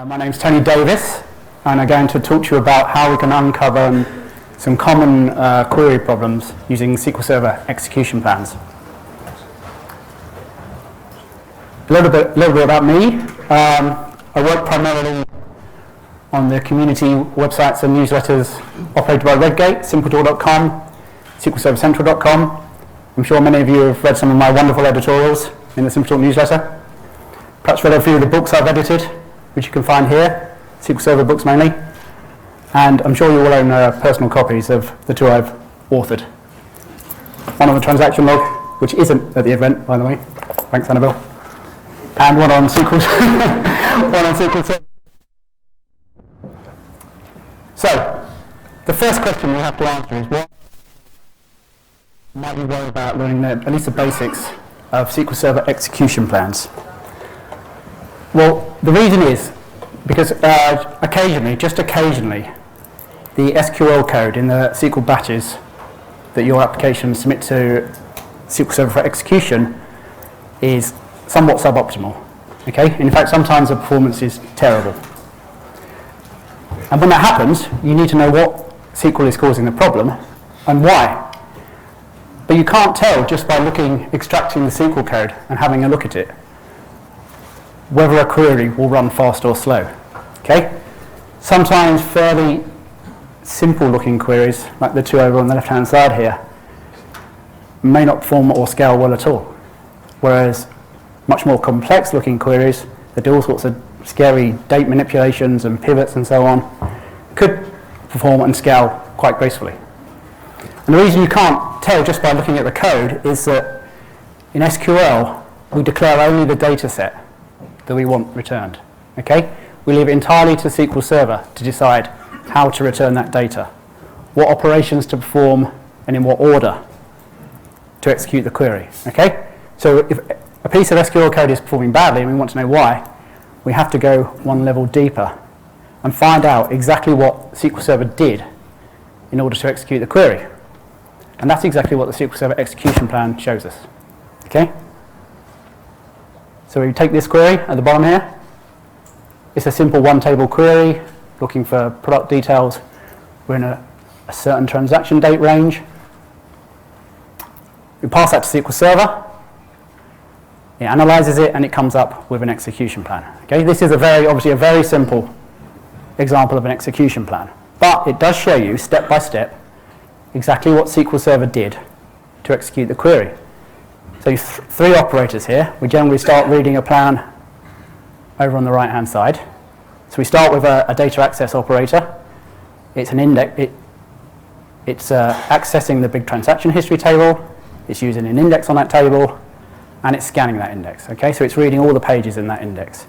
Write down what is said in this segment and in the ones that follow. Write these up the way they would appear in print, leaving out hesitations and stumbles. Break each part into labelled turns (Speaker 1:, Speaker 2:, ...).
Speaker 1: My name's Tony Davis, and I'm going to talk to you about how we can uncover some common query problems using SQL Server execution plans. A little bit about me. I work primarily on the community websites and newsletters operated by Redgate, simpledoor.com, SQLServerCentral.com. I'm sure many of you have read some of my wonderful editorials in the SimpleTalk newsletter. Perhaps read a few of the books I've edited, which you can find here, SQL Server books mainly. And I'm sure you all own personal copies of the two I've authored. One on the transaction log, which isn't at the event, by the way. Thanks, Annabelle. And one on SQL, one on SQL Server. So, the first question we have to answer is what might you worry about learning at least the basics of SQL Server execution plans? Well, the reason is because occasionally, just occasionally, the SQL code in the SQL batches that your application submit to SQL Server for execution is somewhat suboptimal. Okay? In fact, sometimes the performance is terrible. And when that happens, you need to know what SQL is causing the problem and why. But you can't tell just by extracting the SQL code and having a look at it whether a query will run fast or slow. Okay? Sometimes fairly simple looking queries, like the two over on the left hand side here, may not perform or scale well at all. Whereas much more complex looking queries that do all sorts of scary date manipulations and pivots and so on could perform and scale quite gracefully. And the reason you can't tell just by looking at the code is that in SQL we declare only the data set that we want returned. Okay? We leave it entirely to SQL Server to decide how to return that data, what operations to perform, and in what order to execute the query. Okay? So if a piece of SQL code is performing badly and we want to know why, we have to go one level deeper and find out exactly what SQL Server did in order to execute the query. And that's exactly what the SQL Server execution plan shows us. Okay? So we take this query at the bottom here. It's a simple one-table query looking for product details. We're in a certain transaction date range. We pass that to SQL Server. It analyzes it and it comes up with an execution plan. Okay? This is obviously a very simple example of an execution plan. But it does show you step by step exactly what SQL Server did to execute the query. So three operators here. We generally start reading a plan over on the right hand side. So we start with a data access operator. It's an index. It's accessing the big transaction history table. It's using an index on that table, and it's scanning that index. Okay, so it's reading all the pages in that index.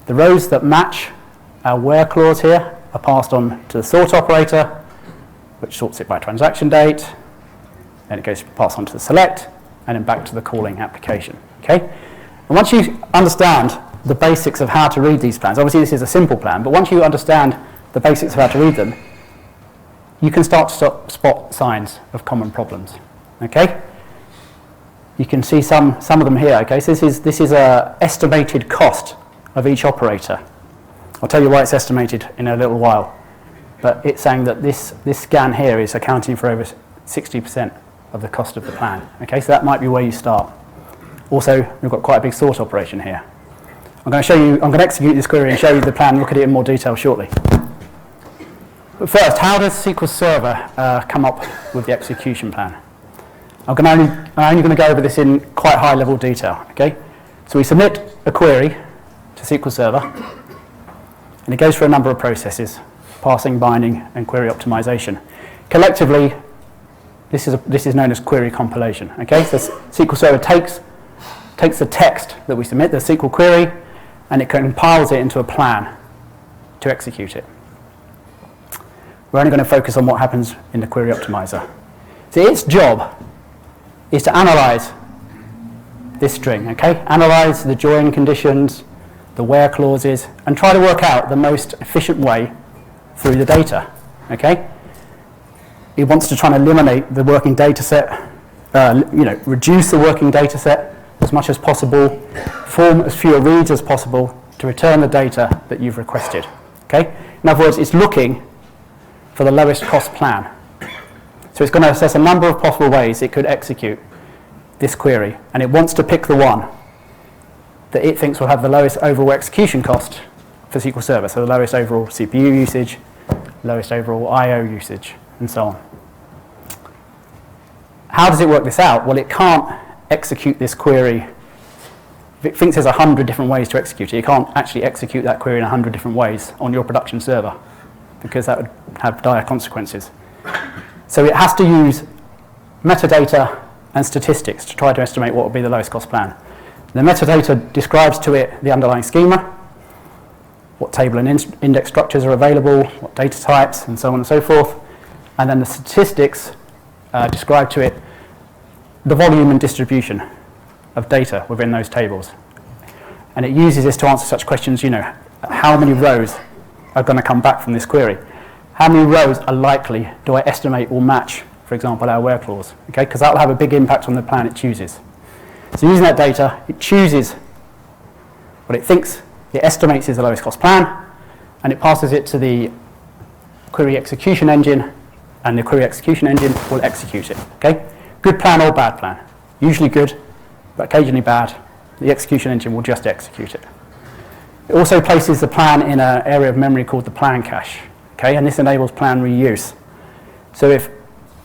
Speaker 1: The rows that match our where clause here are passed on to the sort operator, which sorts it by transaction date. Then it goes passed on to the select, and then back to the calling application. Okay? And once you understand the basics of how to read these plans, obviously this is a simple plan, but once you understand the basics of how to read them, you can start to spot signs of common problems. Okay? You can see some of them here. Okay, so this is a estimated cost of each operator. I'll tell you why it's estimated in a little while, but it's saying that this scan here is accounting for over 60% of the cost of the plan. Okay, so that might be where you start. Also, we've got quite a big sort operation here. I'm going to execute this query and show you the plan, look at it in more detail shortly. But first, how does SQL Server come up with the execution plan? I'm only going to go over this in quite high level detail. Okay, so we submit a query to SQL Server, and it goes through a number of processes: parsing, binding, and query optimization. Collectively, this is known as query compilation. Okay, so SQL Server takes the text that we submit, the SQL query, and it compiles it into a plan to execute it. We're only going to focus on what happens in the query optimizer. So its job is to analyze this string. Okay, analyze the join conditions, the where clauses, and try to work out the most efficient way through the data. Okay. It wants to try and eliminate the working data set, reduce the working data set as much as possible, form as few reads as possible, to return the data that you've requested. Okay? In other words, it's looking for the lowest cost plan. So it's going to assess a number of possible ways it could execute this query, and it wants to pick the one that it thinks will have the lowest overall execution cost for SQL Server, so the lowest overall CPU usage, lowest overall I/O usage, and so on. How does it work this out? Well, it can't execute this query. If it thinks there's 100 different ways to execute it, it can't actually execute that query in 100 different ways on your production server, because that would have dire consequences. So it has to use metadata and statistics to try to estimate what would be the lowest cost plan. The metadata describes to it the underlying schema, what table and index structures are available, what data types, and so on and so forth. And then the statistics describe to it the volume and distribution of data within those tables. And it uses this to answer such questions, how many rows are going to come back from this query? How many rows are likely do I estimate will match, for example, our where clause? Okay, because that will have a big impact on the plan it chooses. So using that data, it chooses what it thinks, it estimates is the lowest cost plan, and it passes it to the query execution engine, and the query execution engine will execute it. Okay, good plan or bad plan? Usually good, but occasionally bad. The execution engine will just execute it. It also places the plan in an area of memory called the plan cache. Okay, and this enables plan reuse. So if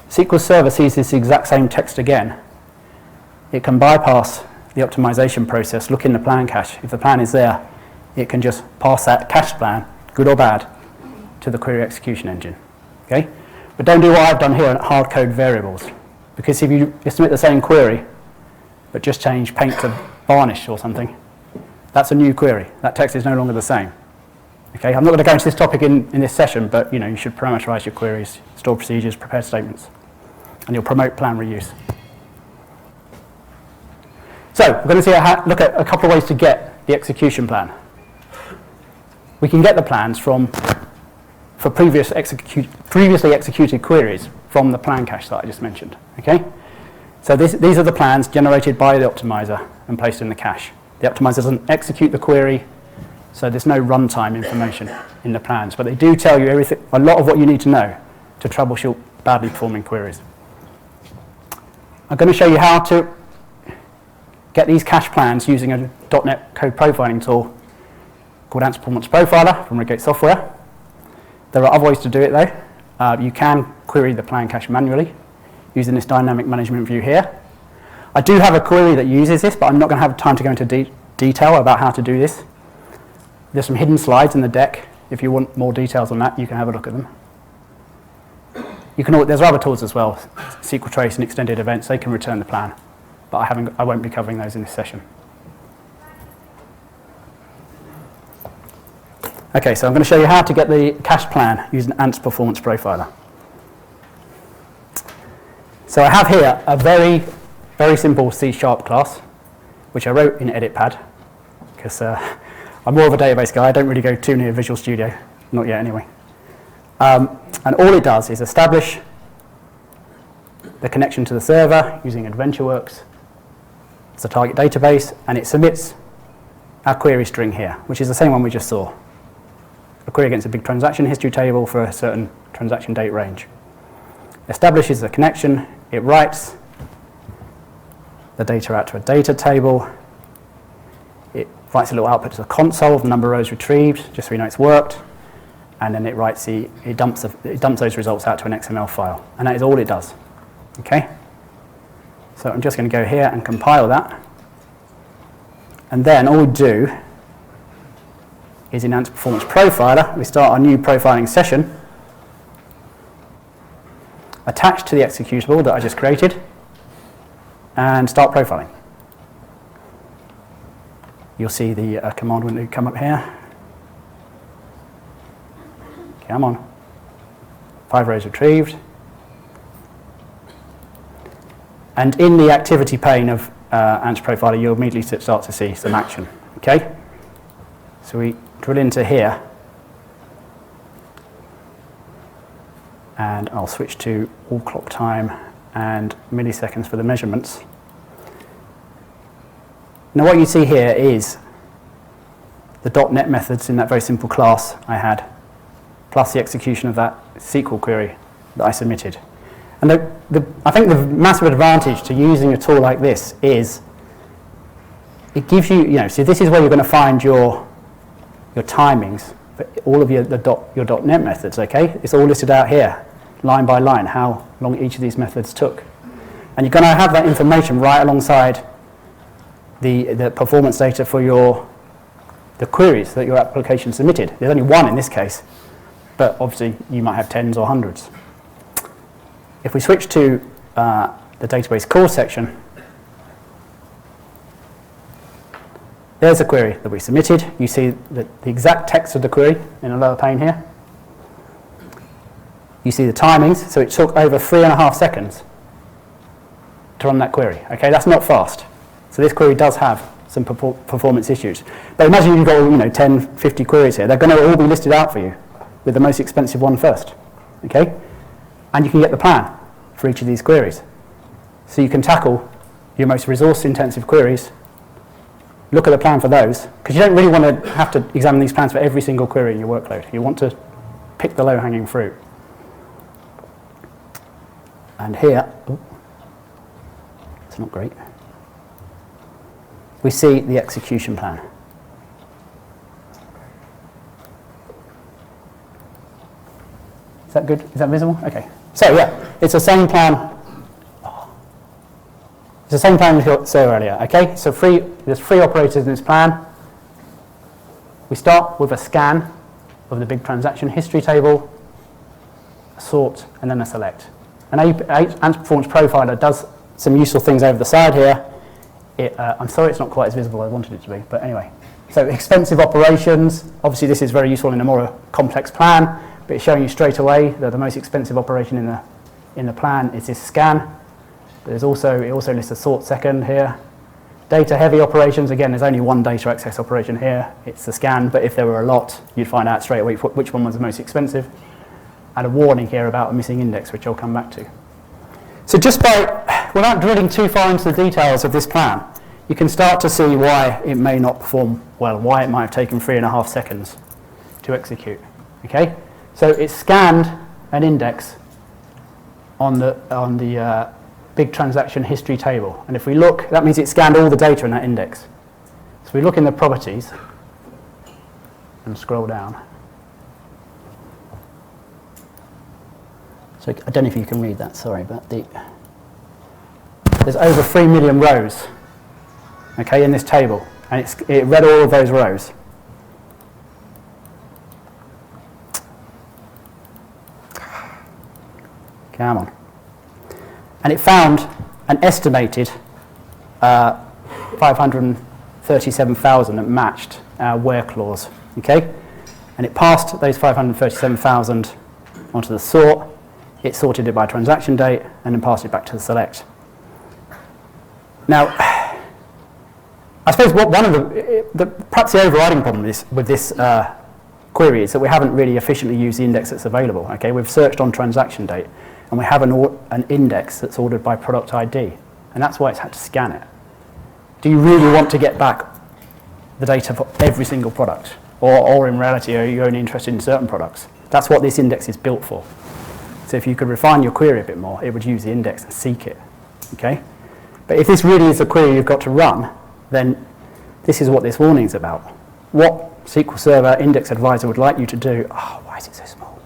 Speaker 1: SQL Server sees this exact same text again, it can bypass the optimization process, look in the plan cache. If the plan is there, it can just pass that cached plan, good or bad, to the query execution engine. Okay? But don't do what I've done here and hard code variables, because if you submit the same query, but just change paint to varnish or something, that's a new query. That text is no longer the same. Okay, I'm not going to go into this topic in this session, but you should parameterize your queries, store procedures, prepare statements, and you'll promote plan reuse. So we're going to look at a couple of ways to get the execution plan. We can get the plans for previously executed queries from the plan cache that I just mentioned. Okay, so these are the plans generated by the optimizer and placed in the cache. The optimizer doesn't execute the query, so there's no runtime information in the plans, but they do tell you a lot of what you need to know to troubleshoot badly performing queries. I'm going to show you how to get these cache plans using a .NET code profiling tool called Ant Performance Profiler from Redgate Software. There are other ways to do it though. You can query the plan cache manually using this dynamic management view here. I do have a query that uses this, but I'm not going to have time to go into detail about how to do this. There's some hidden slides in the deck. If you want more details on that, you can have a look at them. There's other tools as well, SQL Trace and extended events. They can return the plan, but I won't be covering those in this session. Okay, so I'm going to show you how to get the cache plan using Ant's Performance Profiler. So I have here a very, very simple C# class, which I wrote in EditPad, because I'm more of a database guy. I don't really go too near Visual Studio, not yet anyway. And all it does is establish the connection to the server using AdventureWorks as a target database, and it submits our query string here, which is the same one we just saw. A query against a big transaction history table for a certain transaction date range. Establishes the connection, it writes the data out to a data table, it writes a little output to the console of the number of rows retrieved, just so we know it's worked, and then it dumps those results out to an XML file, and that is all it does. Okay? So I'm just going to go here and compile that, and then all we do is in Ant Performance Profiler, we start our new profiling session, attached to the executable that I just created, and start profiling. You'll see the command window come up here. Come on. 5 rows retrieved. And in the activity pane of Ant Profiler, you'll immediately start to see some action. Okay? So we drill into here, and I'll switch to all clock time and milliseconds for the measurements. Now what you see here is the .NET methods in that very simple class I had, plus the execution of that SQL query that I submitted. And I think the massive advantage to using a tool like this is it gives you, so this is where you're going to find your timings for all of your .NET methods, okay? It's all listed out here, line by line, how long each of these methods took. And you're going to have that information right alongside the performance data for the queries that your application submitted. There's only one in this case, but obviously you might have tens or hundreds. If we switch to the database calls section, there's a query that we submitted. You see the exact text of the query in the lower pane here. You see the timings, so it took over 3.5 seconds to run that query. Okay, that's not fast. So this query does have some performance issues. But imagine you've got 10, 50 queries here. They're going to all be listed out for you with the most expensive one first. Okay? And you can get the plan for each of these queries. So you can tackle your most resource-intensive queries, look at the plan for those, because you don't really want to have to examine these plans for every single query in your workload. You want to pick the low-hanging fruit. And here, it's not great, we see the execution plan. Is that good? Is that visible? Okay. So yeah, it's the same plan. It's the same plan we saw earlier. Okay. So there's 3 operators in this plan. We start with a scan of the big transaction history table, a sort, and then a select. And ANSYS Performance Profiler does some useful things over the side here. I'm sorry it's not quite as visible as I wanted it to be, but anyway. So expensive operations, obviously this is very useful in a more complex plan, but it's showing you straight away that the most expensive operation in the plan is this scan. It also lists a sort second here. Data heavy operations, again there's only one data access operation here, it's the scan, but if there were a lot you'd find out straight away which one was the most expensive. And a warning here about a missing index, which I'll come back to. So without drilling too far into the details of this plan, you can start to see why it may not perform well, why it might have taken 3.5 seconds to execute. Okay, so it scanned an index on the big transaction history table, and if we look, that means it scanned all the data in that index. So we look in the properties and scroll down. So I don't know if you can read that, sorry, but there's over 3 million rows, okay, in this table, and it read all of those rows. Come on. And it found an estimated 537,000 that matched our where clause, okay? And it passed those 537,000 onto the sort. It sorted it by transaction date and then passed it back to the select. Now, I suppose one of perhaps the overriding problem with this query is that we haven't really efficiently used the index that's available. Okay, we've searched on transaction date, and we have an index that's ordered by product ID, and that's why it's had to scan it. Do you really want to get back the data for every single product, or in reality, are you only interested in certain products? That's what this index is built for. So if you could refine your query a bit more, it would use the index and seek it. Okay? But if this really is a query you've got to run, then this is what this warning is about. What SQL Server Index Advisor would like you to do. Oh, why is it so small?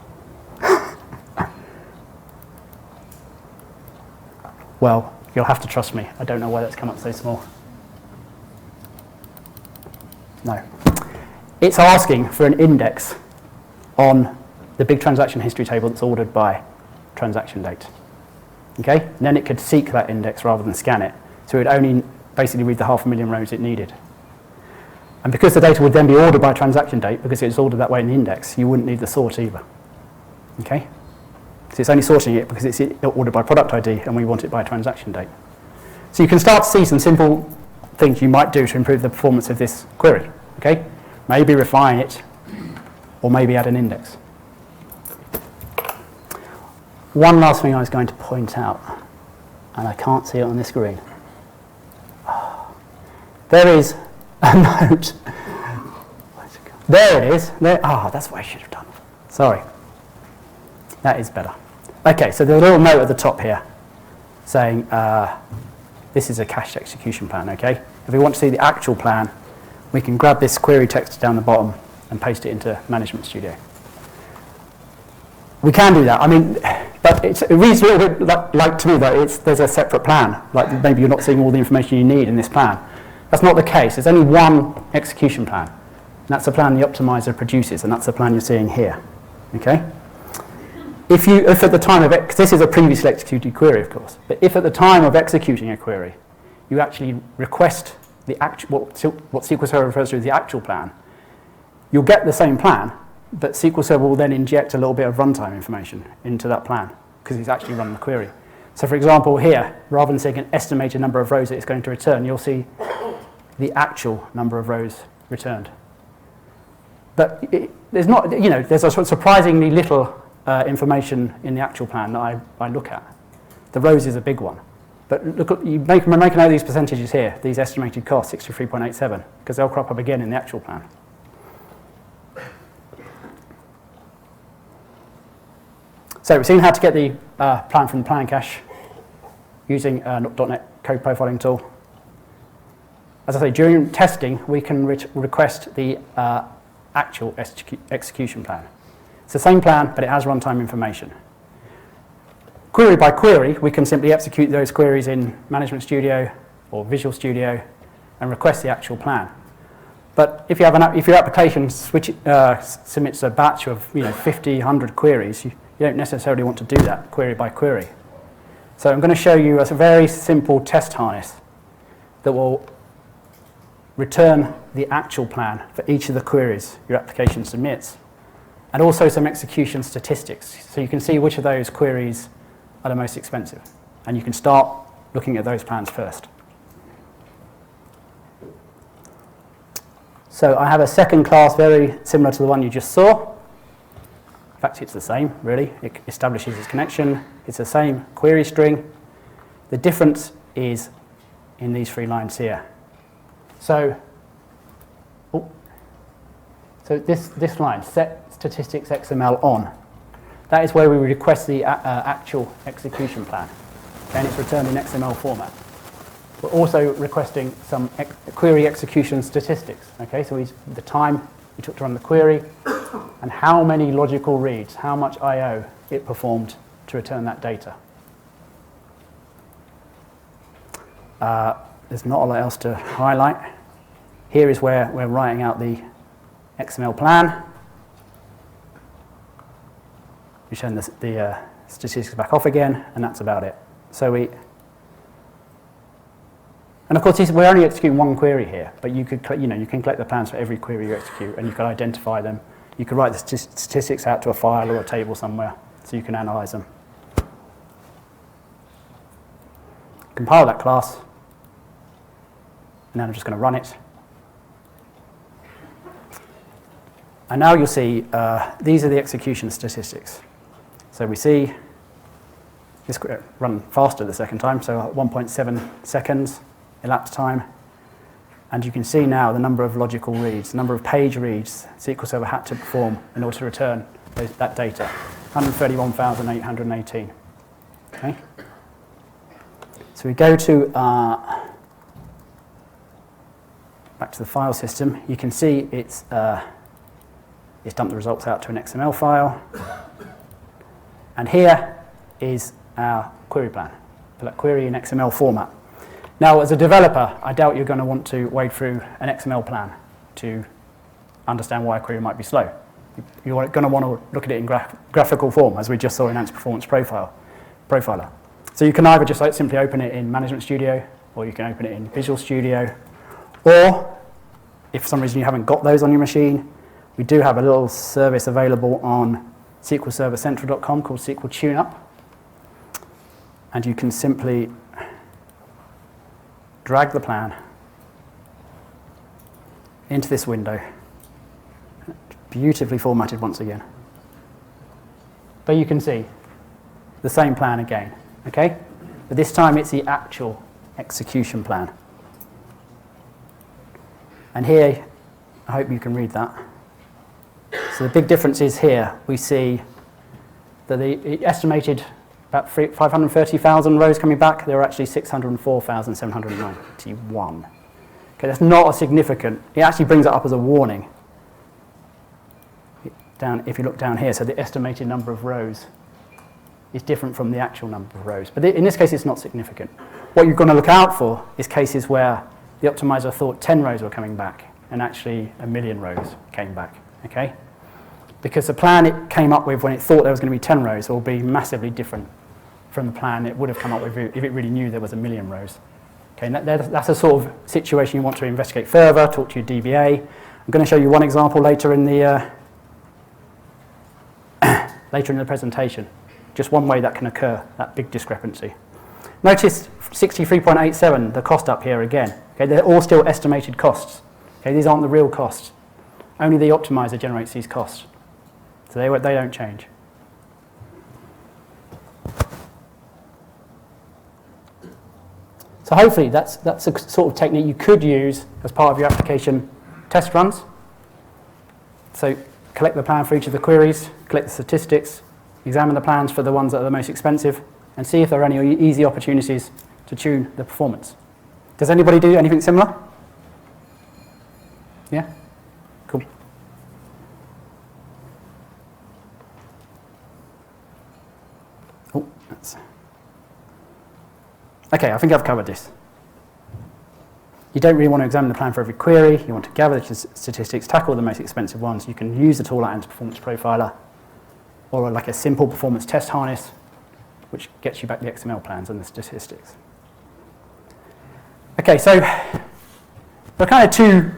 Speaker 1: Well, you'll have to trust me. I don't know why that's come up so small. No. It's asking for an index on the big transaction history table that's ordered by transaction date. Okay? And then it could seek that index rather than scan it. So it would only basically read the 500,000 rows it needed. And because the data would then be ordered by transaction date, because it's ordered that way in the index, you wouldn't need the sort either. Okay? So it's only sorting it because it's ordered by product ID and we want it by transaction date. So you can start to see some simple things you might do to improve the performance of this query. Okay? Maybe refine it, or maybe add an index. One last thing I was going to point out, and I can't see it on the screen. There is a note. There it is. There. Oh, that's what I should have done. Sorry. That is better. Okay, so there's a little note at the top here saying this is a cached execution plan, okay? If we want to see the actual plan, we can grab this query text down the bottom and paste it into Management Studio. We can do that. I mean, but it reads a little bit like to me that there's a separate plan. Like maybe you're not seeing all the information you need in this plan. That's not the case. There's only one execution plan. And that's the plan the optimizer produces, and that's the plan you're seeing here. Okay? If at the time of this is a previously executed query, of course, but if at the time of executing a query, you actually request the what SQL Server refers to as the actual plan, you'll get the same plan, but SQL Server will then inject a little bit of runtime information into that plan because it's actually run the query. So for example here, rather than saying an estimated number of rows that it's going to return, you'll see the actual number of rows returned. But there's not, there's a sort of surprisingly little information in the actual plan that I look at. The rows is a big one. But look, you make a note of these percentages here, these estimated costs, 63.87, because they'll crop up again in the actual plan. So we've seen how to get the plan from the plan cache using .NET Code Profiling tool. As I say, during testing, we can request the actual execution plan. It's the same plan, but it has runtime information. Query by query, we can simply execute those queries in Management Studio or Visual Studio and request the actual plan. But if you have if your application submits a batch of 50, 100 queries, you don't necessarily want to do that query by query. So I'm going to show you a very simple test harness that will return the actual plan for each of the queries your application submits, and also some execution statistics. So you can see which of those queries are the most expensive. And you can start looking at those plans first. So I have a second class very similar to the one you just saw. In fact, it's the same, really. It establishes its connection. It's the same query string. The difference is in these 3 lines here. So this line, set statistics XML on, that is where we request the actual execution plan. Then it's returned in XML format. We're also requesting some query execution statistics. Okay, so the time we took to run the query and how many logical reads, how much I/O it performed to return that data. There's not a lot else to highlight. Here is where we're writing out the XML plan. We turn the statistics back off again, and that's about it. So and of course we're only executing one query here, but you could you can collect the plans for every query you execute, and you could identify them. You could write the statistics out to a file or a table somewhere, so you can analyze them. Compile that class, and then I'm just going to run it. And now you'll see these are the execution statistics. So we see this run faster the second time, so 1.7 seconds elapsed time. And you can see now the number of logical reads, the number of page reads SQL Server had to perform in order to return that data, 131,818. Okay. So we go to back to the file system. You can see it's dumped the results out to an XML file. And here is our query plan, for that query in XML format. Now, as a developer, I doubt you're going to want to wade through an XML plan to understand why a query might be slow. You're going to want to look at it in graphical form, as we just saw in Ant's Performance Profiler. So you can either just simply open it in Management Studio, or you can open it in Visual Studio, or if for some reason you haven't got those on your machine, we do have a little service available on SQLServerCentral.com called SQL TuneUp. And you can simply drag the plan into this window. Beautifully formatted once again. But you can see the same plan again, okay? But this time it's the actual execution plan. And here, I hope you can read that. So the big difference is here, we see that it estimated about 530,000 rows coming back. There were actually 604,791. Okay, that's not a significant. It actually brings it up as a warning. If you look down here, so the estimated number of rows is different from the actual number of rows. But in this case, it's not significant. What you're going to look out for is cases where the optimizer thought 10 rows were coming back, and actually 1 million rows came back. Okay? Because the plan it came up with when it thought there was going to be 10 rows will be massively different from the plan it would have come up with if it really knew there was 1 million rows. Okay, and that's a sort of situation you want to investigate further, talk to your DBA. I'm going to show you one example later in the presentation. Just one way that can occur, that big discrepancy. Notice 63.87, the cost up here again. Okay, they're all still estimated costs. Okay, these aren't the real costs. Only the optimizer generates these costs. So they don't change. So hopefully that's a sort of technique you could use as part of your application test runs. So collect the plan for each of the queries, collect the statistics, examine the plans for the ones that are the most expensive, and see if there are any easy opportunities to tune the performance. Does anybody do anything similar? Yeah? Cool. Oh, that's... Okay, I think I've covered this. You don't really want to examine the plan for every query. You want to gather the statistics, tackle the most expensive ones. You can use the tool like Performance Profiler or like a simple performance test harness, which gets you back the XML plans and the statistics. Okay, so there are kind of two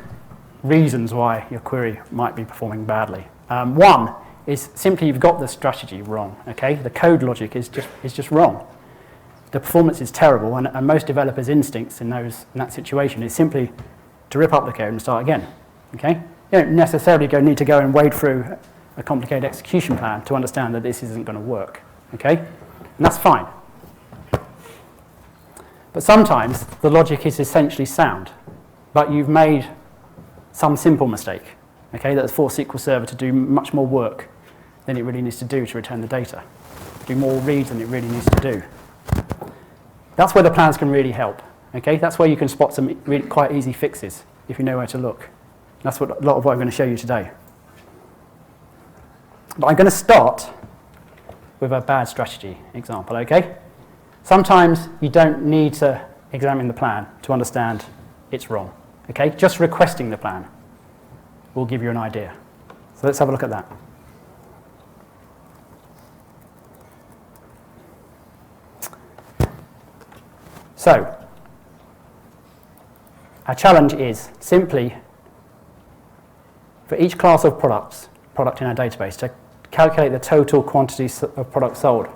Speaker 1: reasons why your query might be performing badly. One is simply you've got the strategy wrong. Okay, the code logic is just wrong. The performance is terrible, and most developers' instincts in that situation is simply to rip up the code and start again. Okay, you don't necessarily need to go and wade through a complicated execution plan to understand that this isn't going to work. Okay, and that's fine. But sometimes the logic is essentially sound, but you've made some simple mistake. Okay, that's forced SQL Server to do much more work than it really needs to do to return the data, do more reads than it really needs to do. That's where the plans can really help. Okay, that's where you can spot some really quite easy fixes if you know where to look. That's what a lot of what I'm going to show you today. But I'm going to start with a bad strategy example. Okay, sometimes you don't need to examine the plan to understand it's wrong. Okay, just requesting the plan will give you an idea. So let's have a look at that. So, our challenge is simply for each class of product in our database to calculate the total quantity of products sold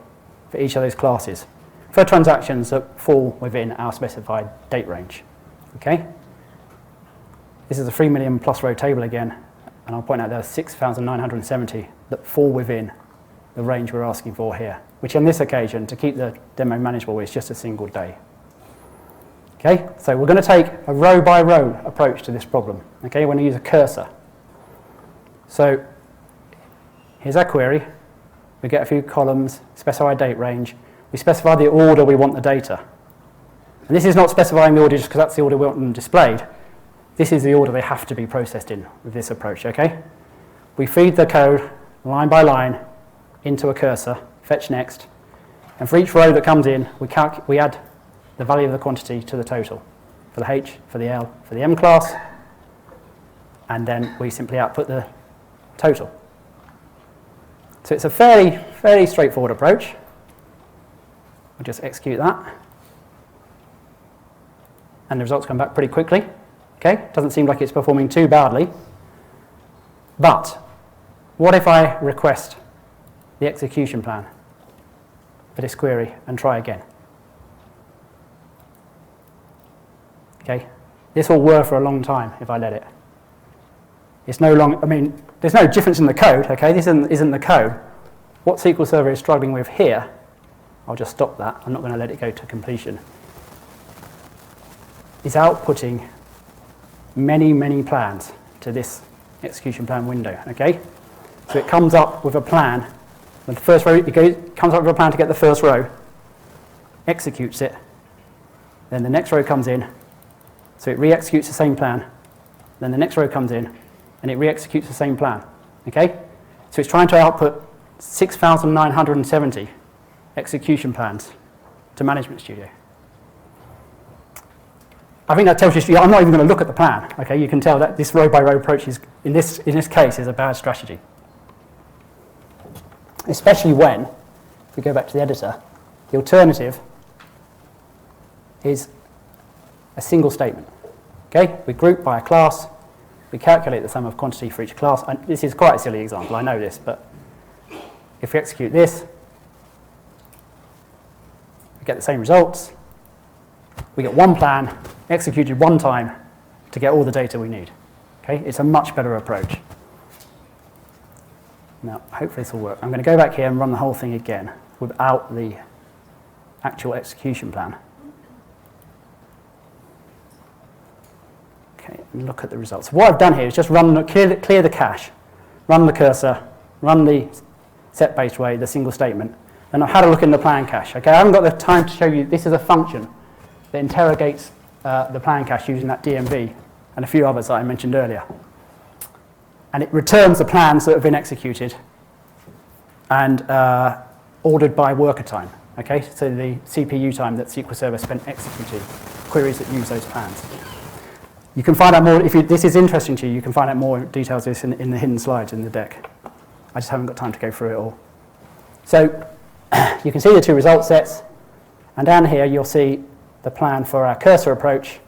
Speaker 1: for each of those classes for transactions that fall within our specified date range. Okay? This is a 3 million plus row table again, and I'll point out there are 6,970 that fall within the range we're asking for here, which on this occasion, to keep the demo manageable, is just a single day. Okay, so we're going to take a row-by-row approach to this problem. Okay, we're going to use a cursor. So here's our query. We get a few columns, specify date range. We specify the order we want the data. And this is not specifying the order just because that's the order we want them displayed. This is the order they have to be processed in with this approach, okay? We feed the code line by line into a cursor, fetch next, and for each row that comes in, we add the value of the quantity to the total for the H, for the L, for the M class, and then we simply output the total. So it's a fairly straightforward approach. We'll just execute that. And the results come back pretty quickly. Okay, doesn't seem like it's performing too badly. But what if I request the execution plan for this query and try again? Okay, this will work for a long time if I let it. It's no longer, I mean, there's no difference in the code, okay? This isn't the code. What SQL Server is struggling with here, I'll just stop that. I'm not going to let it go to completion. Is outputting many plans to this execution plan window, okay? So it comes up with a plan. The first row, comes up with a plan to get the first row, executes it, then the next row comes in, so it re-executes the same plan, then the next row comes in, and it re-executes the same plan. Okay? So it's trying to output 6,970 execution plans to Management Studio. I think that tells you, I'm not even going to look at the plan. Okay? You can tell that this row-by-row approach is, in this case, is a bad strategy. Especially when, if we go back to the editor, the alternative is a single statement. Okay? We group by a class, we calculate the sum of quantity for each class, and this is quite a silly example, I know this, but if we execute this, we get the same results. We get one plan, executed one time to get all the data we need. Okay? It's a much better approach. Now, hopefully this will work. I'm going to go back here and run the whole thing again without the actual execution plan. Okay, and look at the results. What I've done here is just clear the cache, run the cursor, run the set-based way, the single statement, and I've had a look in the plan cache. Okay, I haven't got the time to show you, this is a function that interrogates the plan cache using that DMV and a few others that I mentioned earlier. And it returns the plans that have been executed and ordered by worker time. Okay, so the CPU time that SQL Server spent executing queries that use those plans. You can find out more, if this is interesting to you, you can find out more details of this in the hidden slides in the deck. I just haven't got time to go through it all. So you can see the two result sets, and down here you'll see the plan for our cursor approach.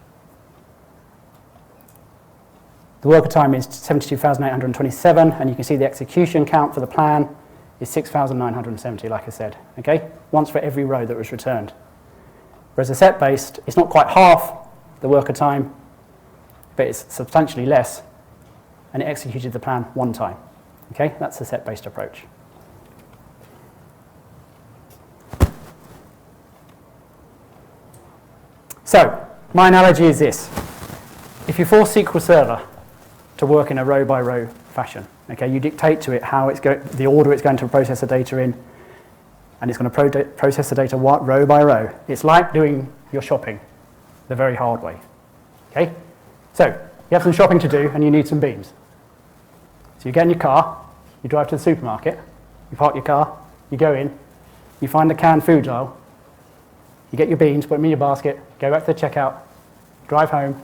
Speaker 1: The worker time is 72,827, and you can see the execution count for the plan is 6,970, like I said. Okay, once for every row that was returned. Whereas the set-based, it's not quite half the worker time, but it's substantially less, and it executed the plan one time. Okay, that's the set-based approach. So, my analogy is this. If you force SQL Server to work in a row-by-row fashion, okay, you dictate to it how it's the order it's going to process the data in, and it's going to process the data row by row. It's like doing your shopping the very hard way. Okay? So, you have some shopping to do, and you need some beans. So you get in your car, you drive to the supermarket, you park your car, you go in, you find the canned foods aisle, you get your beans, put them in your basket, go back to the checkout, drive home,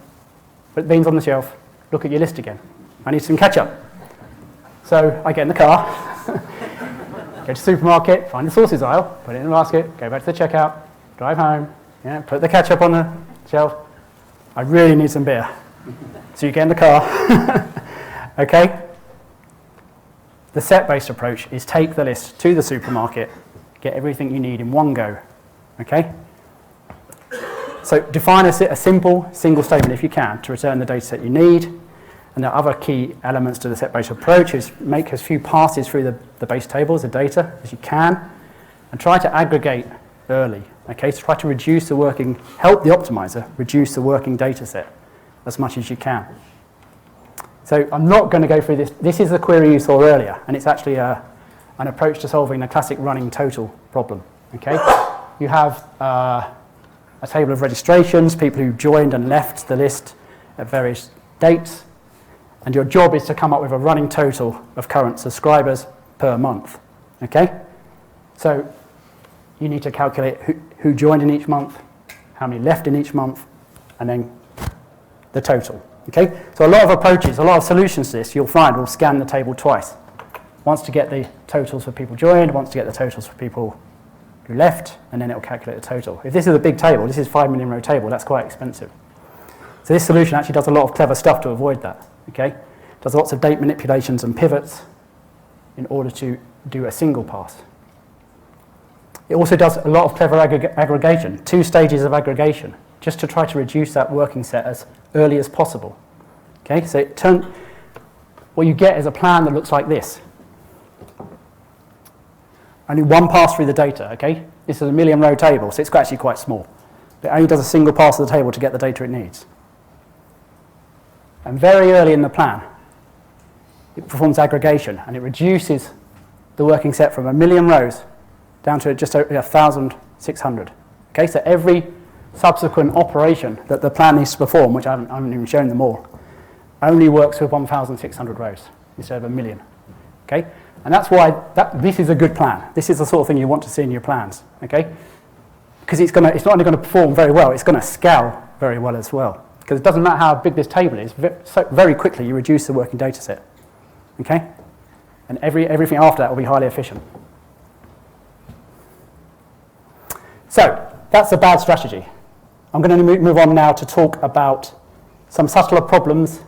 Speaker 1: put the beans on the shelf, look at your list again. I need some ketchup. So I get in the car, go to the supermarket, find the sauces aisle, put it in the basket, go back to the checkout, drive home, put the ketchup on the shelf. I really need some beer. So you get in the car, okay? The set-based approach is take the list to the supermarket, get everything you need in one go, okay? So define a simple single statement if you can to return the data set you need. And the other key elements to the set-based approach is make as few passes through the base tables, the data, as you can, and try to aggregate early, okay? So try to reduce help the optimizer reduce the working data set as much as you can. So I'm not going to go through this. This is the query you saw earlier, and it's actually an approach to solving the classic running total problem, okay? You have a table of registrations, people who joined and left the list at various dates, and your job is to come up with a running total of current subscribers per month, okay? So you need to calculate who joined in each month, how many left in each month, and then the total, okay? So a lot of approaches, a lot of solutions to this, you'll find will scan the table twice. Once to get the totals for people joined, once to get the totals for people who left, and then it will calculate the total. If this is a big table, this is 5 million row table, that's quite expensive. So this solution actually does a lot of clever stuff to avoid that, okay? Does lots of date manipulations and pivots in order to do a single pass. It also does a lot of clever aggregation, 2 stages of aggregation, just to try to reduce that working set as early as possible. Okay, so what you get is a plan that looks like this. Only one pass through the data, okay? This is a 1 million row table, so it's actually quite small. It only does a single pass of the table to get the data it needs. And very early in the plan, it performs aggregation, and it reduces the working set from 1,000,000 rows down to just 1,600. Okay, so every subsequent operation that the plan needs to perform, which I haven't even shown them all, only works with 1,600 rows instead of 1,000,000. Okay, and that's why this is a good plan. This is the sort of thing you want to see in your plans. Okay, because it's not only going to perform very well, it's going to scale very well as well. Because it doesn't matter how big this table is, very quickly you reduce the working data set. Okay, and everything after that will be highly efficient. So that's a bad strategy. I'm going to move on now to talk about some subtler problems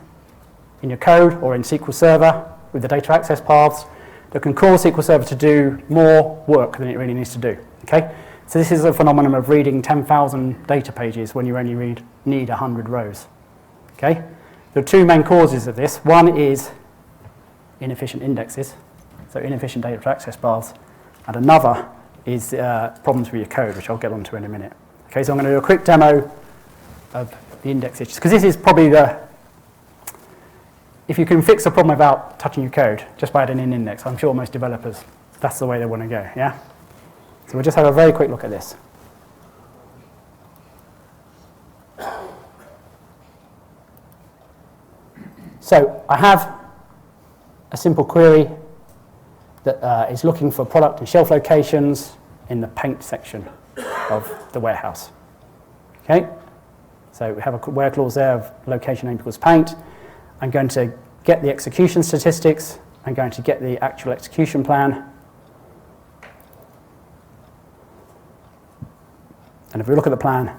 Speaker 1: in your code or in SQL Server with the data access paths that can cause SQL Server to do more work than it really needs to do. Okay? So this is a phenomenon of reading 10,000 data pages when you only need 100 rows. Okay? There are two main causes of this. One is inefficient indexes, so inefficient data access paths, and another is problems with your code, which I'll get onto in a minute. Okay, so I'm going to do a quick demo of the index issues, because this is probably if you can fix a problem without touching your code, just by adding an index, I'm sure most developers, that's the way they want to go, yeah? So we'll just have a very quick look at this. So I have a simple query that is looking for product and shelf locations in the paint section of the warehouse. Okay, so we have a where clause there of location name equals paint. I'm going to get the execution statistics. I'm going to get the actual execution plan. And if we look at the plan,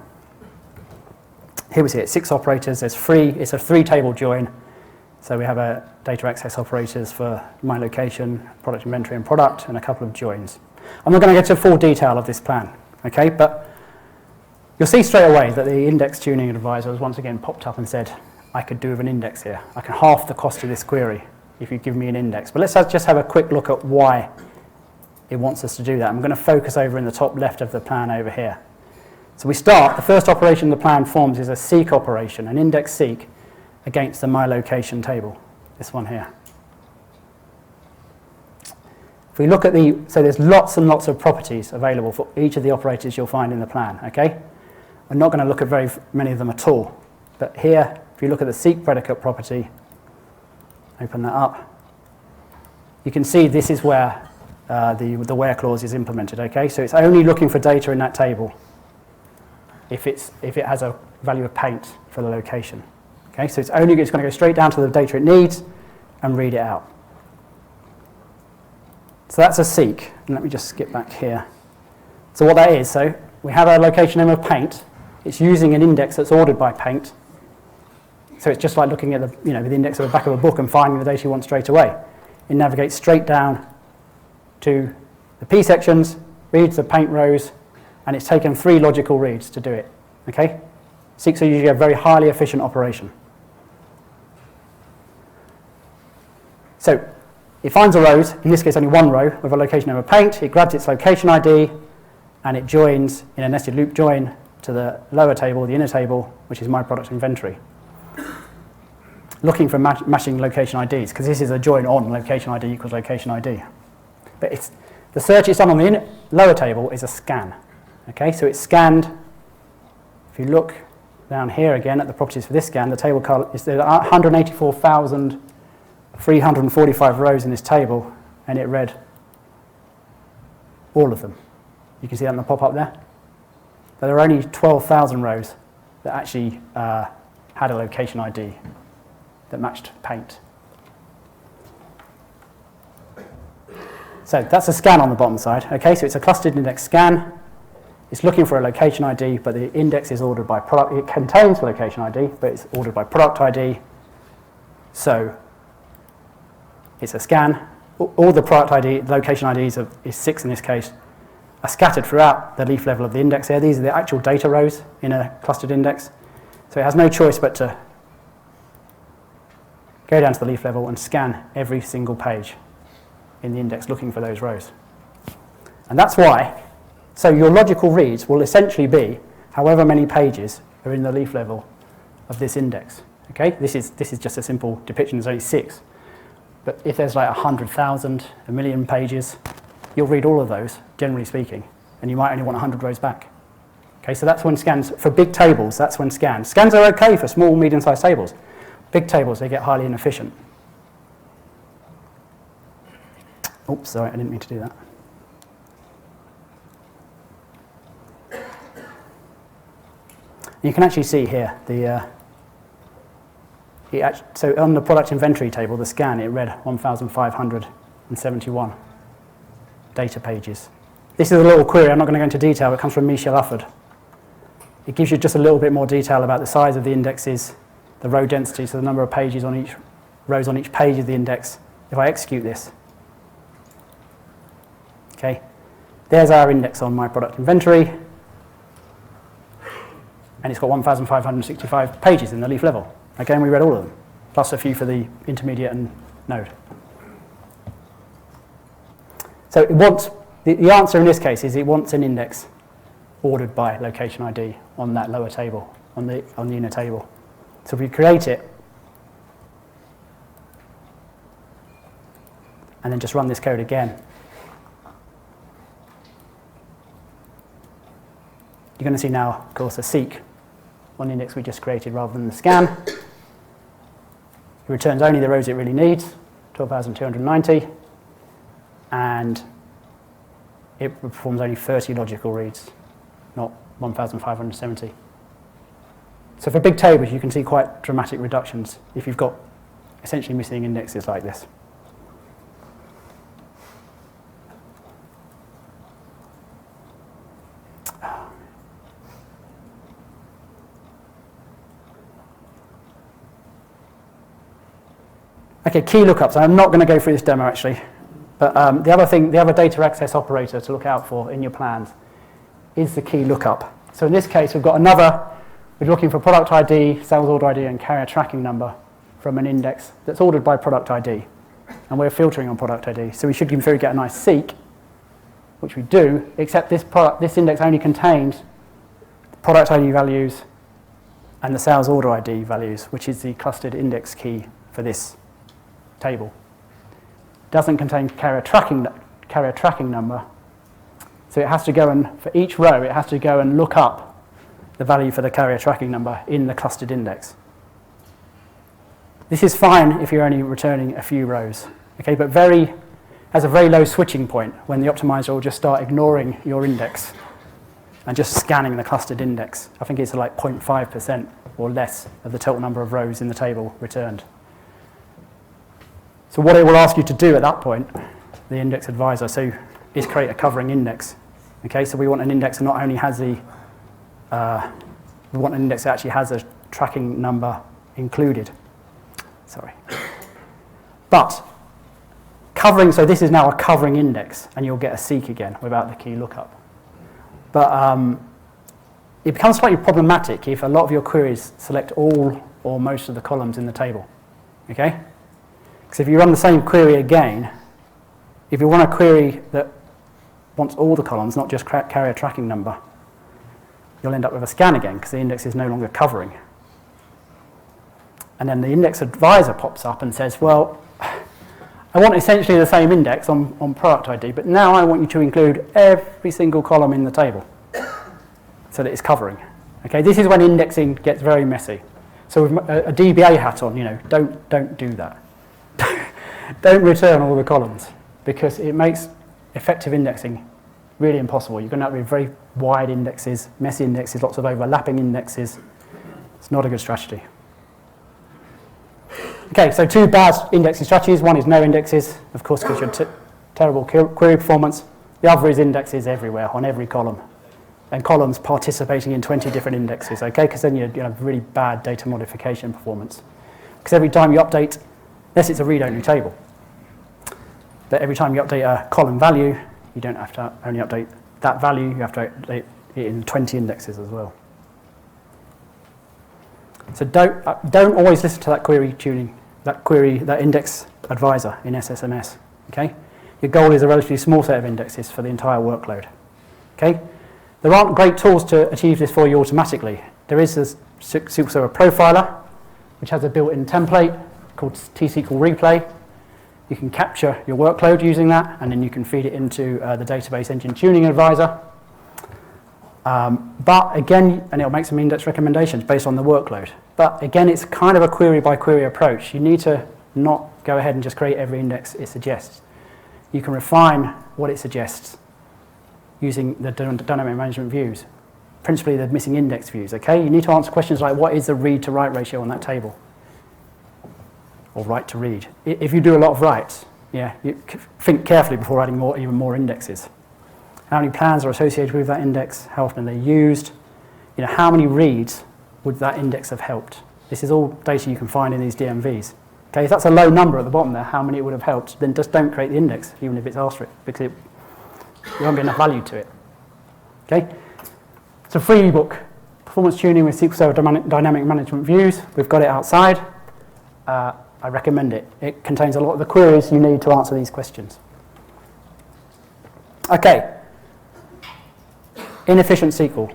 Speaker 1: here we see it's 6 operators. There's 3. It's a 3-table join. So we have a data access operators for my location, product inventory, and product, and a couple of joins. I'm not going to get into full detail of this plan, okay? But you'll see straight away that the index tuning advisor has once again popped up and said, I could do with an index here. I can half the cost of this query if you give me an index. But let's just have a quick look at why it wants us to do that. I'm going to focus over in the top left of the plan over here. So we start, the first operation the plan forms is a seek operation, an index seek, against the my location table, this one here. If we look at so there's lots and lots of properties available for each of the operators you'll find in the plan, okay? We're not going to look at very many of them at all. But here, if you look at the seek predicate property, open that up, you can see this is where the where clause is implemented, okay? So it's only looking for data in that table if it has a value of paint for the location. Okay, so it's going to go straight down to the data it needs and read it out. So that's a seek. And let me just skip back here. So what that is, so we have a location name of paint. It's using an index that's ordered by paint. So it's just like looking at the index at the back of a book and finding the data you want straight away. It navigates straight down to the P sections, reads the paint rows, and it's taken 3 logical reads to do it. Okay? Seeks are usually a very highly efficient operation. So it finds the rows, in this case only one row, with a location name of paint. It grabs its location ID, and it joins in a nested loop join to the lower table, the inner table, which is my product inventory. Looking for matching location IDs, because this is a join on location ID equals location ID. But the search it's done on the lower table is a scan. Okay, so it's scanned. If you look down here again at the properties for this scan, the table color is there are 184,345 rows in this table, and it read all of them. You can see that in the pop-up there. But there are only 12,000 rows that actually had a location ID that matched paint. So that's a scan on the bottom side. Okay, so it's a clustered index scan. It's looking for a location ID, but the index is ordered by product. It contains the location ID, but it's ordered by product ID. So it's a scan. All the product ID, location IDs is 6 in this case, are scattered throughout the leaf level of the index here. These are the actual data rows in a clustered index. So it has no choice but to go down to the leaf level and scan every single page in the index looking for those rows. And that's why, so your logical reads will essentially be however many pages are in the leaf level of this index. Okay, this is just a simple depiction, there's only 6. But if there's like 100,000, a million pages, you'll read all of those, generally speaking, and you might only want 100 rows back. Okay, so that's when scans, for big tables, that's when scans. Scans are okay for small, medium-sized tables. Big tables, they get highly inefficient. Oops, sorry, I didn't mean to do that. You can actually see here, so on the product inventory table, the scan, it read 1,571 data pages. This is a little query, I'm not going to go into detail, it comes from Michel Ufford. It gives you just a little bit more detail about the size of the indexes, the row density, so the number of pages on each, rows on each page of the index. If I execute this, okay, there's our index on my product inventory, and it's got 1,565 pages in the leaf level. Okay, and we read all of them, plus a few for the intermediate and node. So it wants, the answer in this case is it wants an index ordered by location ID on that lower table, on the inner table. So if we create it, and then just run this code again, you're going to see now, of course, a seek on the index we just created rather than the scan. It returns only the rows it really needs, 12,290, and it performs only 30 logical reads, not 1,570. So for big tables, you can see quite dramatic reductions if you've got essentially missing indexes like this. Okay, key lookups. I'm not going to go through this demo actually, but the other data access operator to look out for in your plans is the key lookup. So in this case, we've got another. We're looking for product ID, sales order ID, and carrier tracking number from an index that's ordered by product ID, and we're filtering on product ID. So we should in theory get a nice seek, which we do, except this index only contains product ID values and the sales order ID values, which is the clustered index key for this table. It doesn't contain carrier tracking number, so it has to go and, for each row, it has to go and look up the value for the carrier tracking number in the clustered index. This is fine if you're only returning a few rows, okay, but has a very low switching point when the optimizer will just start ignoring your index and just scanning the clustered index. I think it's like 0.5% or less of the total number of rows in the table returned. So what it will ask you to do at that point, the index advisor, is create a covering index. Okay, so we want an index that not only has we want an index that actually has a tracking number included. Sorry. But covering, so this is now a covering index, and you'll get a seek again without the key lookup. But it becomes slightly problematic if a lot of your queries select all or most of the columns in the table. Okay? Because if you run the same query again, if you want a query that wants all the columns, not just carrier tracking number, you'll end up with a scan again because the index is no longer covering. And then the index advisor pops up and says, well, I want essentially the same index on product ID, but now I want you to include every single column in the table so that it's covering. Okay, this is when indexing gets very messy. So with a DBA hat on, don't do that. Don't return all the columns because it makes effective indexing really impossible. You're going to have with very wide indexes, messy indexes, lots of overlapping indexes. It's not a good strategy. Okay, so two bad indexing strategies. One is no indexes, of course, because you're terrible query performance. The other is indexes everywhere, on every column. And columns participating in 20 different indexes, okay? Because then you have really bad data modification performance. Because every time you update, unless it's a read-only table, but every time you update a column value, you don't have to only update that value, you have to update it in 20 indexes as well. So don't always listen to that query tuning, that index advisor in SSMS, okay? Your goal is a relatively small set of indexes for the entire workload, okay? There aren't great tools to achieve this for you automatically. There is this SQL Server profiler, which has a built-in template called T-SQL Replay. You can capture your workload using that, and then you can feed it into the database engine tuning advisor. But again, and it'll make some index recommendations based on the workload. But again, it's kind of a query by query approach. You need to not go ahead and just create every index it suggests. You can refine what it suggests using the dynamic management views, principally the missing index views, okay? You need to answer questions like, what is the read to write ratio on that table? Or write to read. If you do a lot of writes, yeah, you think carefully before adding even more indexes. How many plans are associated with that index? How often are they used? You know, how many reads would that index have helped? This is all data you can find in these DMVs. Okay, if that's a low number at the bottom there, how many it would have helped, then just don't create the index, even if it's asked for it, because there won't be enough value to it. Okay, it's a free ebook, Performance Tuning with SQL Server Dynamic Management Views. We've got it outside. I recommend it. It contains a lot of the queries you need to answer these questions. Okay, inefficient SQL.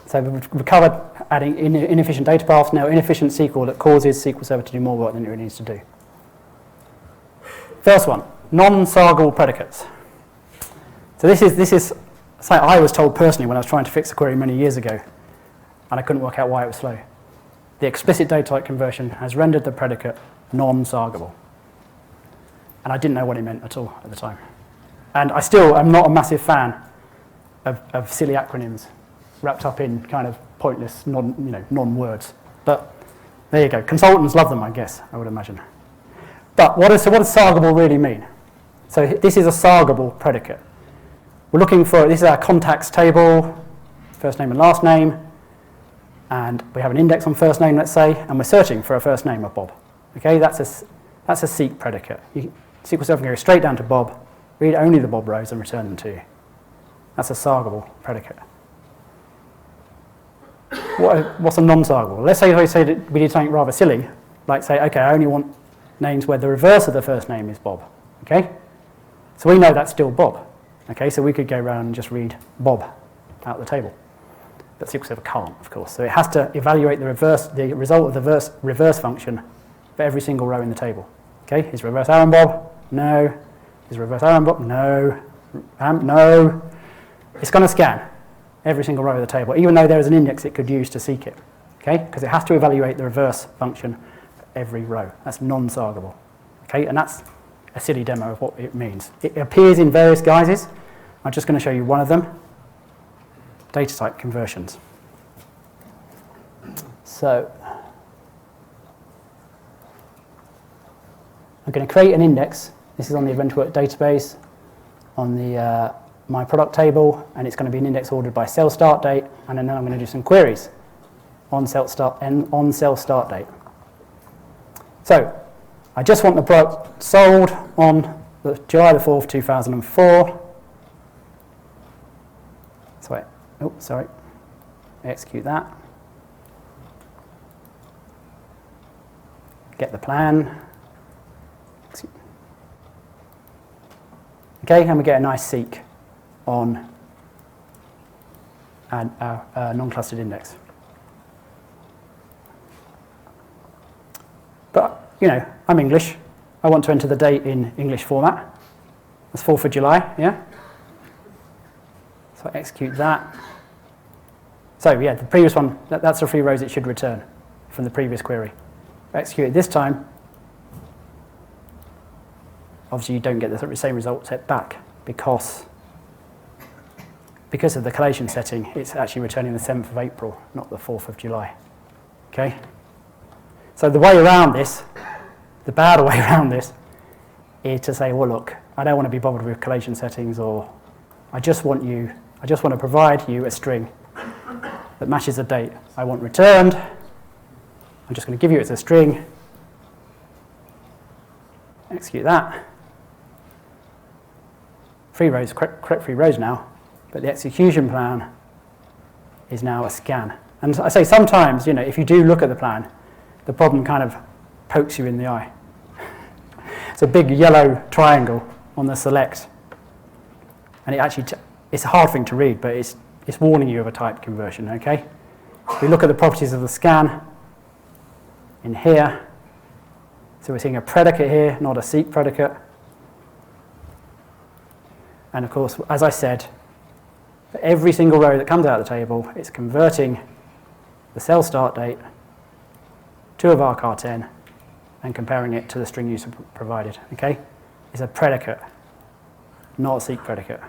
Speaker 1: So we've covered adding inefficient data paths, now inefficient SQL that causes SQL Server to do more work than it really needs to do. First one, non-sargable predicates. So this is something I was told personally when I was trying to fix a query many years ago, and I couldn't work out why it was slow. The explicit data type conversion has rendered the predicate non-sargable. And I didn't know what it meant at all at the time. And I still am not a massive fan of silly acronyms wrapped up in kind of pointless non-words. But there you go. Consultants love them, I guess, I would imagine. But what does sargable really mean? So this is a sargable predicate. We're looking for, this is our contacts table, first name and last name, and we have an index on first name, let's say, and we're searching for a first name of Bob. Okay, that's a seek predicate. SQL Server can go straight down to Bob, read only the Bob rows and return them to you. That's a sargable predicate. What's a non-sargable? Let's say that we did something rather silly, like say, okay, I only want names where the reverse of the first name is Bob. Okay, so we know that's still Bob. Okay, so we could go around and just read Bob out the table. But SQL Server can't, of course. So it has to evaluate the result of the reverse function for every single row in the table. Okay, is reverse Aaron Bob? No. Is reverse Aaron Bob? No. No. It's going to scan every single row of the table, even though there is an index it could use to seek it. Okay, because it has to evaluate the reverse function for every row. That's non-sargable. Okay, and that's a silly demo of what it means. It appears in various guises. I'm just going to show you one of them. Data type conversions. So I'm going to create an index. This is on the event work database, on the my product table, and it's going to be an index ordered by cell start date, and then I'm going to do some queries on cell start date. So I just want the product sold on July the 4th, 2004. Sorry. Execute that. Get the plan. Okay, and we get a nice seek on a non-clustered index. But, you know, I'm English. I want to enter the date in English format. That's 4th of July, yeah? So I execute that. So yeah, the previous one, that's the 3 rows it should return from the previous query. I execute it this time. Obviously you don't get the same result set back because of the collation setting, it's actually returning the 7th of April, not the 4th of July. Okay? So the way around this, the bad way around this, is to say, well look, I don't want to be bothered with collation settings, or I just want to provide you a string that matches the date I want returned. I'm just going to give you it as a string. Execute that. 3 rows, correct 3 rows now, but the execution plan is now a scan. And I say sometimes, you know, if you do look at the plan, the problem kind of pokes you in the eye. It's a big yellow triangle on the select, and it's a hard thing to read, but it's warning you of a type conversion, okay? If we look at the properties of the scan in here, So we're seeing a predicate here, not a seek predicate. And of course, as I said, for every single row that comes out of the table, it's converting the cell start date to a varchar 10 and comparing it to the string user provided. Okay? It's a predicate, not a seek predicate.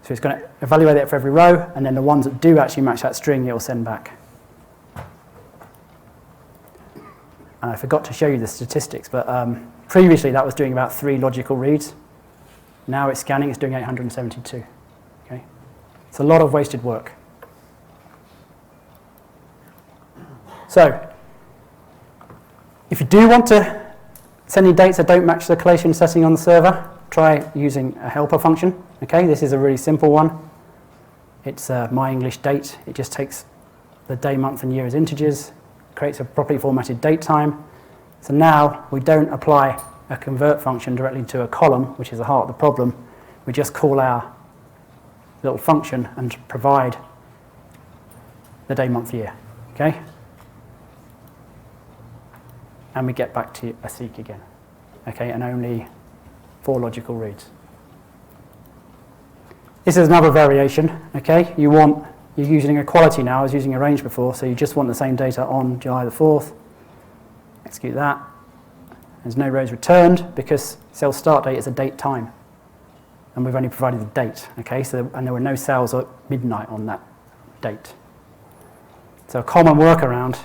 Speaker 1: So it's going to evaluate it for every row, and then the ones that do actually match that string, it will send back. And I forgot to show you the statistics, but previously that was doing about 3 logical reads. Now it's scanning, it's doing 872. Okay? It's a lot of wasted work. So, if you do want to send in dates that don't match the collation setting on the server, try using a helper function. Okay, this is a really simple one. It's my English date. It just takes the day, month, and year as integers, creates a properly formatted date time. So now we don't apply a convert function directly to a column, which is the heart of the problem. We just call our little function and provide the day, month, year. Okay? And we get back to a seek again. Okay, and only 4 logical reads. This is another variation. Okay, you're using equality now, I was using a range before, so you just want the same data on July the 4th. Execute that. There's no rows returned because cell start date is a date time. And we've only provided the date. Okay, so, and there were no cells at midnight on that date. So a common workaround,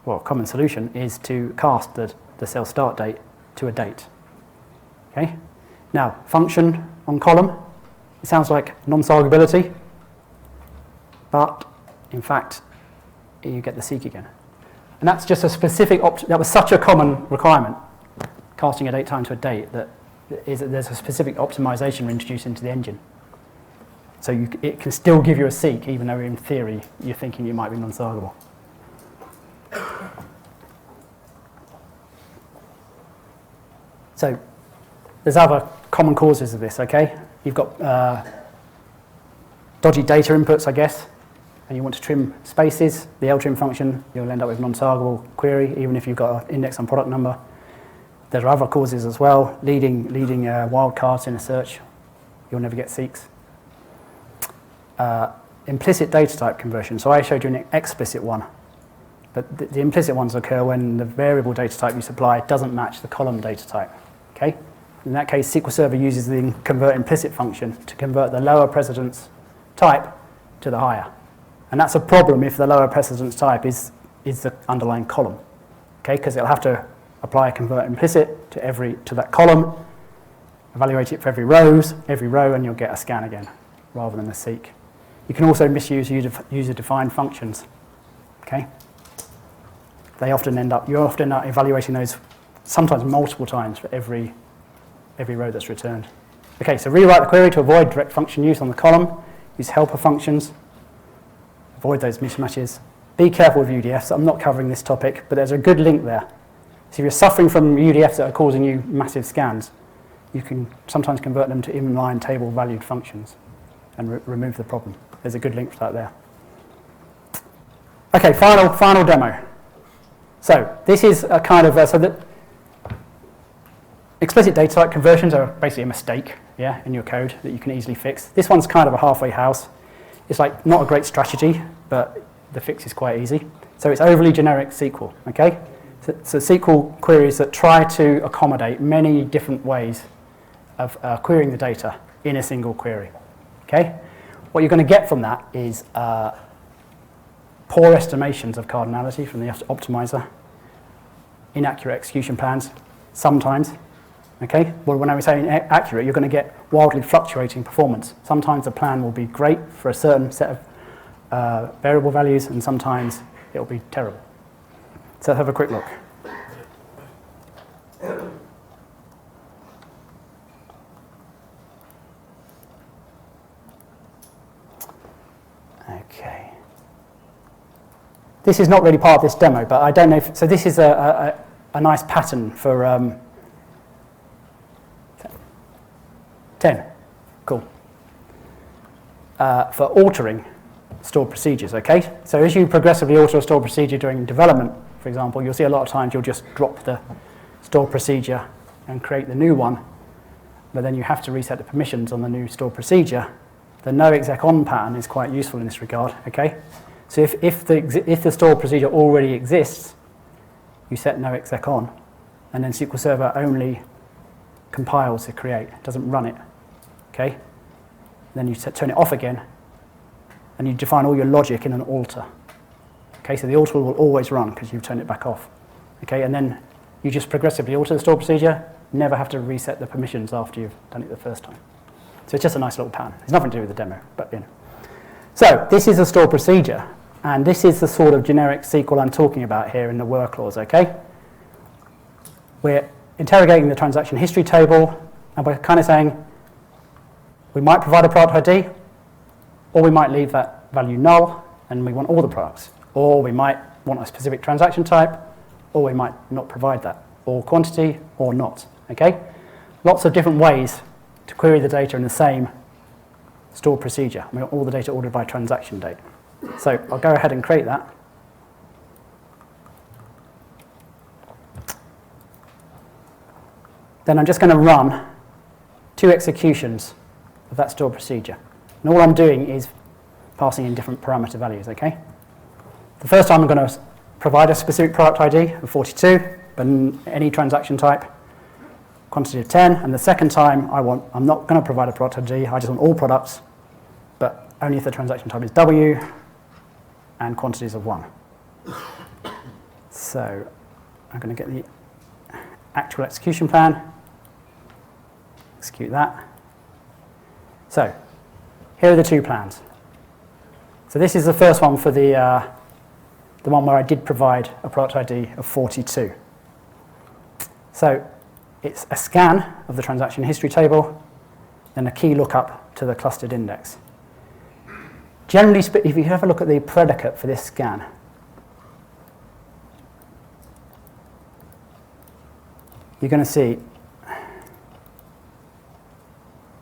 Speaker 1: well, common solution is to cast the cell start date to a date. Okay? Now, function on column, it sounds like non-sargability, but in fact, you get the seek again. And that's just a specific, that was such a common requirement, casting a date time to a date, that there's a specific optimization introduced into the engine. So it can still give you a seek, even though in theory you're thinking it might be non-sargable. So there's other common causes of this, okay? You've got dodgy data inputs, I guess, and you want to trim spaces. The ltrim function, you'll end up with non-sargable query, even if you've got an index on product number. There are other causes as well, leading wildcards in a search. You'll never get seeks. Implicit data type conversion. So I showed you an explicit one. But the implicit ones occur when the variable data type you supply doesn't match the column data type. Okay? In that case, SQL Server uses the convert implicit function to convert the lower precedence type to the higher. And that's a problem if the lower precedence type is the underlying column. Okay? Because it'll have to apply a convert implicit to that column, evaluate it for every row, and you'll get a scan again, rather than a seek. You can also misuse user-defined functions. Okay? You're often end up evaluating those sometimes multiple times for every row that's returned. Okay, so rewrite the query to avoid direct function use on the column. Use helper functions. Avoid those mismatches. Be careful with UDFs. I'm not covering this topic, but there's a good link there. So if you're suffering from UDFs that are causing you massive scans, you can sometimes convert them to inline table valued functions and remove the problem. There's a good link for that there. Okay, final demo. So this is a kind of, so that explicit data type conversions are basically a mistake, yeah, in your code that you can easily fix. This one's kind of a halfway house. It's like not a great strategy, but the fix is quite easy. So it's overly generic SQL, okay? So SQL queries that try to accommodate many different ways of querying the data in a single query, okay? What you're going to get from that is poor estimations of cardinality from the optimizer, inaccurate execution plans, sometimes, okay? Well, when I was saying accurate, you're going to get wildly fluctuating performance. Sometimes the plan will be great for a certain set of variable values, and sometimes it will be terrible. So let's have a quick look. Okay. This is not really part of this demo, but I don't know if, so this is a nice pattern for 10. Cool. For altering stored procedures, okay? So as you progressively alter a stored procedure during development for example, you'll see a lot of times you'll just drop the stored procedure and create the new one, but then you have to reset the permissions on the new stored procedure. The no exec on pattern is quite useful in this regard, okay? So if the stored procedure already exists, you set no exec on, and then SQL Server only compiles to create, doesn't run it, okay? Then you turn it off again, and you define all your logic in an alter. Okay, so the alter will always run because you've turned it back off. Okay, and then you just progressively alter the stored procedure, never have to reset the permissions after you've done it the first time. So it's just a nice little pattern. It's nothing to do with the demo, but you know. So this is a stored procedure, and this is the sort of generic SQL I'm talking about here in the were clause, okay? We're interrogating the transaction history table, and we're kind of saying we might provide a product ID, or we might leave that value null, and we want all the products. Or we might want a specific transaction type, or we might not provide that, or quantity, or not, okay? Lots of different ways to query the data in the same stored procedure. We want all the data ordered by transaction date. So I'll go ahead and create that. Then I'm just going to run 2 executions of that stored procedure. And all I'm doing is passing in different parameter values, okay? The first time I'm going to provide a specific product ID of 42, but any transaction type, quantity of 10, and the second time I'm not going to provide a product ID, I just want all products, but only if the transaction type is W and quantities of 1. So I'm going to get the actual execution plan, execute that. So here are the 2 plans. So this is the first one for the one where I did provide a product ID of 42. So it's a scan of the transaction history table and a key lookup to the clustered index. Generally, if you have a look at the predicate for this scan, you're going to see,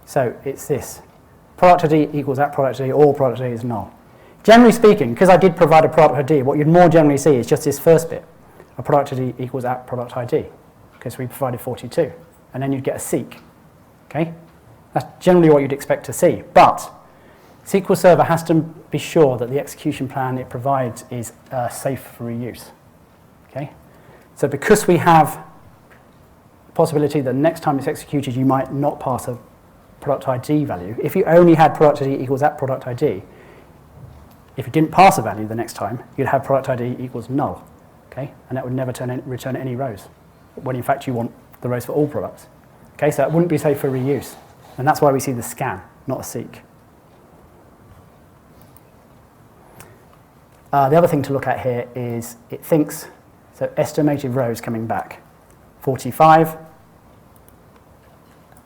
Speaker 1: so it's this, product ID equals that product ID, all product ID is null. Generally speaking, because I did provide a product ID, what you'd more generally see is just this first bit, a product ID equals that product ID, because we provided 42, and then you'd get a seek, okay? That's generally what you'd expect to see, but SQL Server has to be sure that the execution plan it provides is safe for reuse, okay? So because we have the possibility that next time it's executed, you might not pass a product ID value. If you only had product ID equals that product ID, if you didn't pass a value the next time, you'd have product ID equals null, okay? And that would never return any rows, when in fact you want the rows for all products. Okay, so that wouldn't be safe for reuse. And that's why we see the scan, not a seek. The other thing to look at here is it thinks, so estimated rows coming back, 45,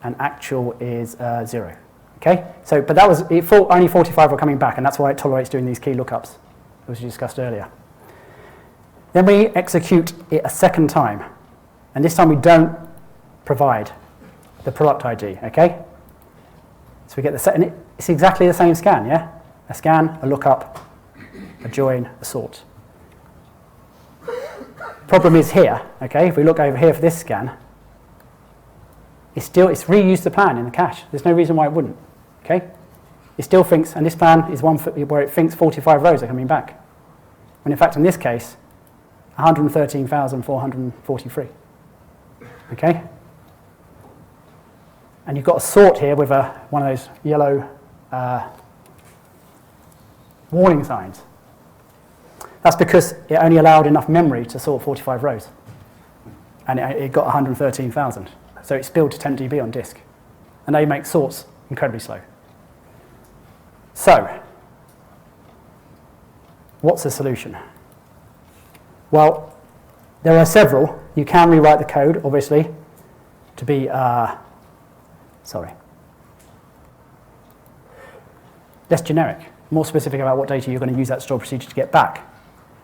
Speaker 1: and actual is 0. Okay, so but that was it thought only 45 were coming back, and that's why it tolerates doing these key lookups, as we discussed earlier. Then we execute it a second time, and this time we don't provide the product ID. Okay, so we get the set, and it's exactly the same scan, yeah, a scan, a lookup, a join, a sort. Problem is here. Okay, if we look over here for this scan, it's reused the plan in the cache. There's no reason why it wouldn't. Okay, it still thinks, and this plan is one where it thinks 45 rows are coming back, when in fact in this case, 113,443. Okay, and you've got a sort here with one of those yellow warning signs. That's because it only allowed enough memory to sort 45 rows, and it got 113,000. So it spilled to 10 dB on disk, and they make sorts incredibly slow. So, what's the solution? Well, there are several. You can rewrite the code, obviously, to be, less generic, more specific about what data you're going to use that stored procedure to get back.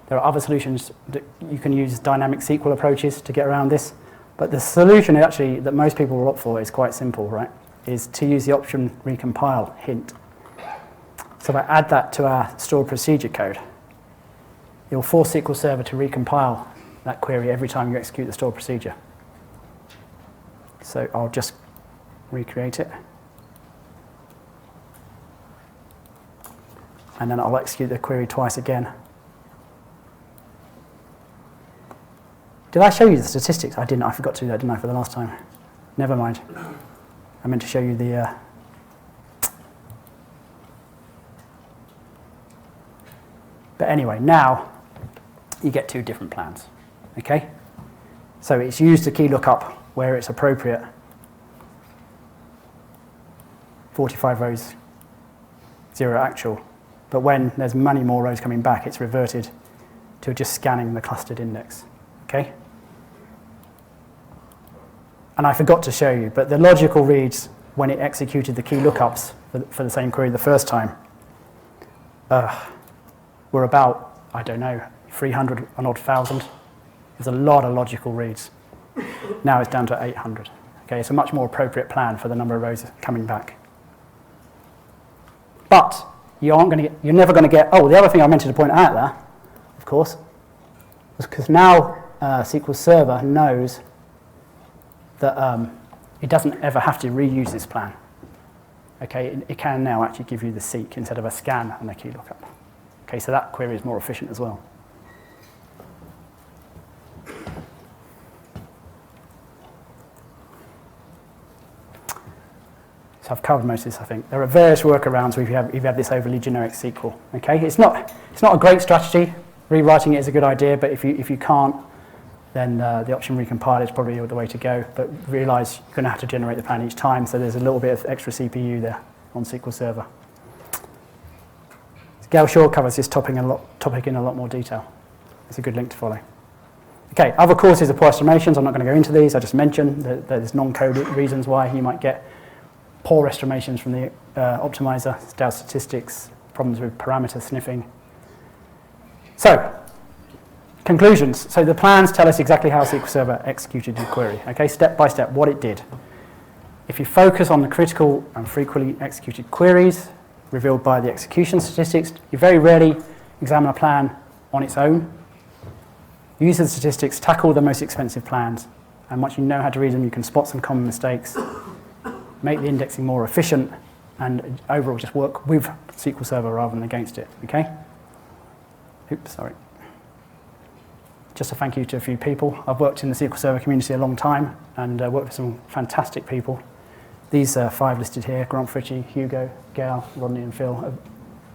Speaker 1: There are other solutions that you can use dynamic SQL approaches to get around this. But the solution actually that most people will opt for is quite simple, right? Is to use the option recompile hint. So if I add that to our stored procedure code, it will force SQL Server to recompile that query every time you execute the stored procedure. So I'll just recreate it. And then I'll execute the query twice again. Did I show you the statistics? I didn't. I forgot to do that, didn't I, for the last time? Never mind. I meant to show you the... But anyway, now you get two different plans. Okay? So it's used to key lookup where it's appropriate. 45 rows, 0 actual. But when there's many more rows coming back, it's reverted to just scanning the clustered index. Okay? And I forgot to show you, but the logical reads when it executed the key lookups for the same query the first time were about, I don't know, 300 and odd thousand. There's a lot of logical reads. Now it's down to 800. Okay, it's a much more appropriate plan for the number of rows coming back. But you're never going to get, oh, the other thing I meant to point out there, of course, was because now SQL Server knows that it doesn't ever have to reuse this plan. Okay, it can now actually give you the seek instead of a scan and a key lookup. Okay, so that query is more efficient as well. So I've covered most of this, I think. There are various workarounds if you have this overly generic SQL. Okay, it's not a great strategy. Rewriting it is a good idea, but if you can't, then the option recompile is probably the way to go. But realise you're going to have to generate the plan each time, so there's a little bit of extra CPU there on SQL Server. Gail Shaw covers this topic in a lot more detail. It's a good link to follow. Okay, other causes of poor estimations. I'm not going to go into these. I just mentioned that there's non-code reasons why you might get poor estimations from the optimizer, stale statistics, problems with parameter sniffing. So, conclusions. So the plans tell us exactly how SQL Server executed the query. Okay, step by step, what it did. If you focus on the critical and frequently executed queries revealed by the execution statistics, you very rarely examine a plan on its own. Use the statistics, tackle the most expensive plans, and once you know how to read them, you can spot some common mistakes, make the indexing more efficient, and overall just work with SQL Server rather than against it, okay? Oops, sorry. Just a thank you to a few people. I've worked in the SQL Server community a long time and worked with some fantastic people. These 5 listed here, Grant Fritchie, Hugo, Gail, Rodney and Phil, have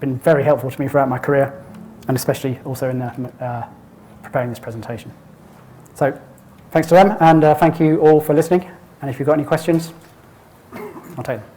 Speaker 1: been very helpful to me throughout my career, and especially also in preparing this presentation. So thanks to them, and thank you all for listening. And if you've got any questions, I'll take them.